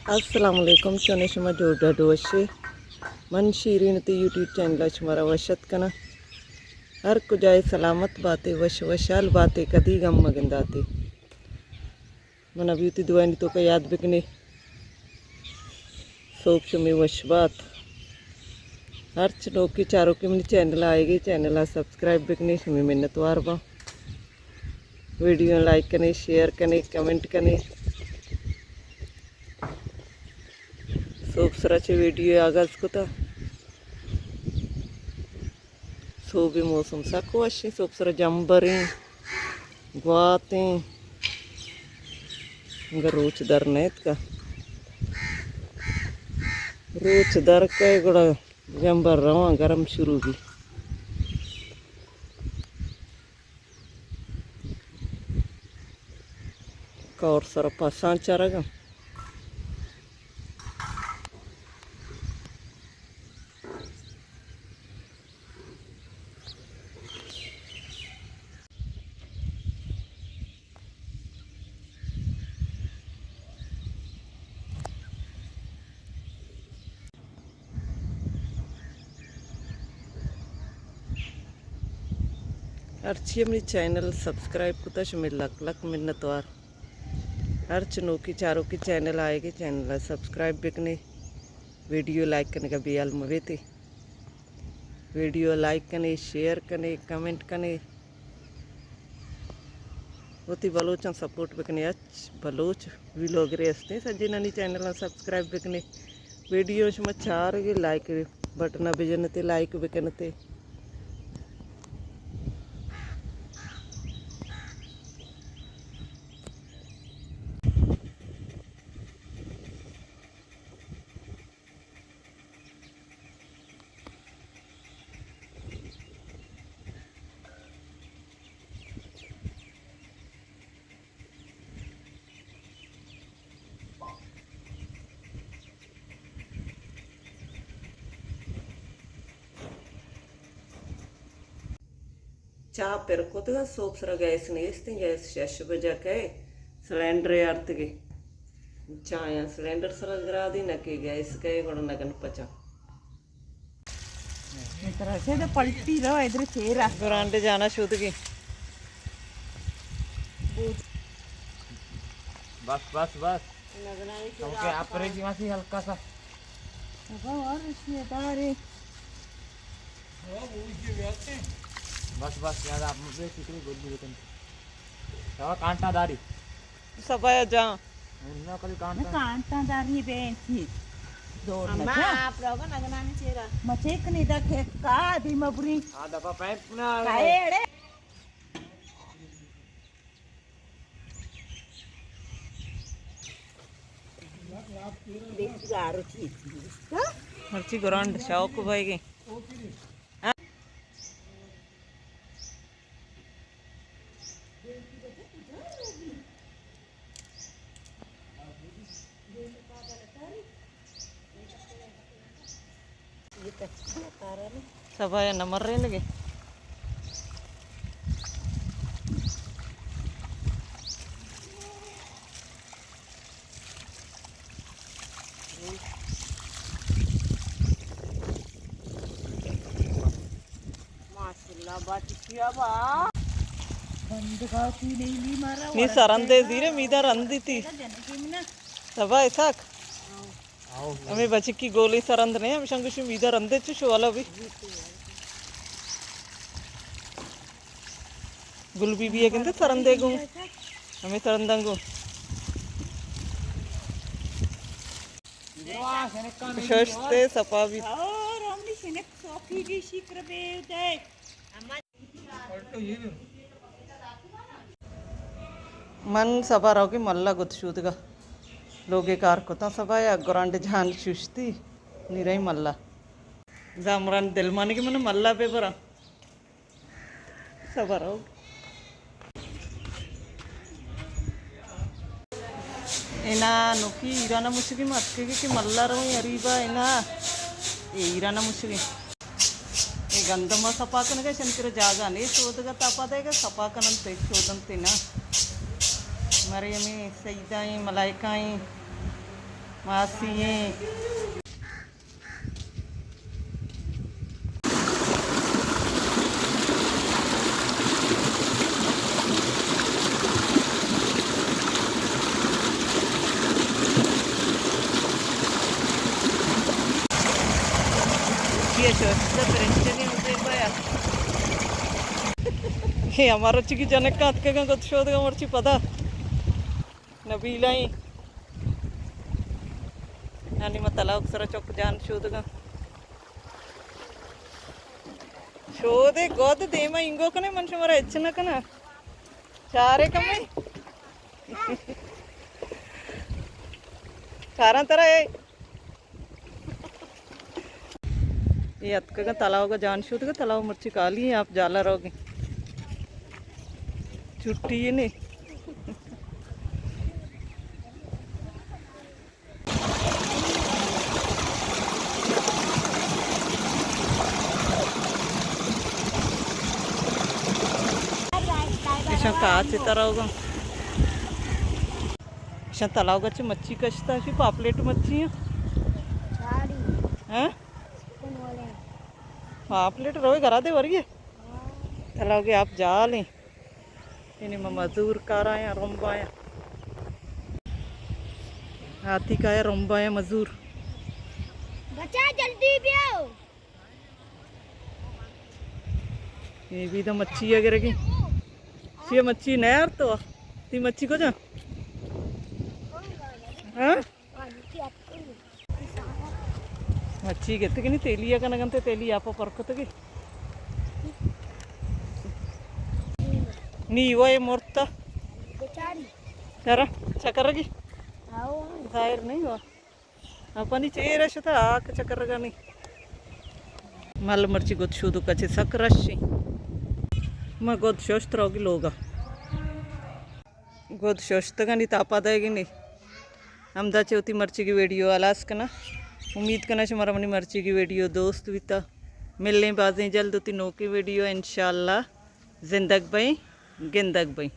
Assalamualaikum chone shuma joda doshe मन शीरीन ते YouTube channel शुमारा वशत कना हर कुजाए सलामत बातें वश वशाल बातें कदी गम मगंदाते मन अभी तो दुआनी तो का याद बिकने सोप शुमे वश बात हर चनों की चारों के मन चैनल आएगी चैनल सब्सक्राइब बिकने शुमे मिन्नत वार बा वीडियो लाइक कने शेयर कने कमेंट कने सोप सराचे वीडियो आगाज को था सोबे मौसम साको अशी सोप सरा जंबरें ग्वातें रोच दर नेत का रोच दर का गुड़ा जंबर रवा गरम शुरू भी कौर सरा पासा चरगा अर्ची अपनी चैनल सब्सक्राइब कुता शुमे लक लक मिन्नतवार हर चनों की चारों की चैनल आएगी चैनल सब्सक्राइब बिकने वीडियो लाइक करने का बेल मवेते वीडियो लाइक करने शेयर करने कमेंट करने होती बलोच सपोर्ट बिकने अच्छ बलोच व्लॉग रेस्ते सज्जे नानी चैनल सब्सक्राइब बिकने वीडियो में चार के लाइक बटन बिजनते लाइक बिकनते चाह पेरको तो सोप सरा गैस नेस्ते गैस शश बजा के सिलेंडर अर्थ के चाया सिलेंडर सरा गिरा दी न के गैस के गुण नगन पचा तरह से तो पलटी रहो इधर चेहरा गुरांडे जाना शुद्ध की बस बस बस ओके आप रे जी मासी हल्का सा अब और इसमें तारे बस बस यार आप मुझे कितनी गोल भी लेते हैं कांटा दारी सब आया जा ना कभी मैं कांटा दारी बेन थी दौड़ अम्मा लगा आप रहोगे नगनाने चेहरा मचेक नहीं दखे का दी मबरी हां दफा पैप ना काएड़े देख गारो थी हरची गुरांड शौक भाई के सब आया नमर रहे लगे माशाल्लाह बात किया बा बंद गाती नहीं ली मारा नी सरंदे धीरे मीदा रंदी थी सब ऐसा हमें बच्चे की गोली सरंद नहीं हम शंकुश मीदा रंदे चुश वाला भी गुलबी भी है कहते सरंदे गो हमें सरंदंगो शस्ते सपा भी और हमने सिने सोफी की शिक्र बेदे मन सभा रहोगी मल्ला गुत्शूदगा लोगे कार को ता सभा या ग्रांड जान शुश्ती निराई मल्ला जामरान दिल माने के मन मल्ला पे बरा सभा रहो इना नुकी ईराना मुश्किल मत के मल्ला रहो अरीबा इना ईराना मुश्किल ये गंधम सपाकन का शंकर जागा नहीं शोधगा तापादेगा सपाकन ते शोधन तेना मरियमी सईदाई मलाइकाई मासी हे हमारा चिकी जनक का अतके का शोध का मर्ची पता नबीला ही आणि मग तलाव सरा चौक जान शोध का शोधे गोद देमा इंगो कने मनुष्य मरा इच्छा कना चारे कमे चारा तरह है ये अतका का तालाव का जान शोध का तालाव मर्ची काली है आप जाला रहोगे छुट्टी है नहीं काच तरह होगा तालाव का मच्छी कशता पापलेट मच्छी है पापलेट रोए घरा दे वर्गे तालाव आप जा लें इन्हें मजदूर कार आया रोम्बा आया हाथी का आया रोम्बा आया मजदूर बच्चा जल्दी भी आओ ये भी तो मच्छी वगैरह की ये मच्छी नहीं यार तो ती मच्छी को जा हाँ मच्छी कहते कि नहीं तेलिया का नगनते तेली आप परकत की नी वो ये मोरता जरा चक्कर की जाहिर नहीं हुआ अपनी चेहरा से था आक चक्कर का नहीं मल मर्ची गोद शूदू कचे सकरशी मैं गोद शोस्त रहोगी लोगा गोद शोस्त का नहीं तापा देगी नहीं हम दाचे होती मर्ची की वीडियो अलास करना उम्मीद करना हमारा मनी मर्ची की वीडियो दोस्त बीता मिलने बाजें जल्द होती नो की वीडियो इंशाल्लाह जिंदग भाई गिंदग भाई।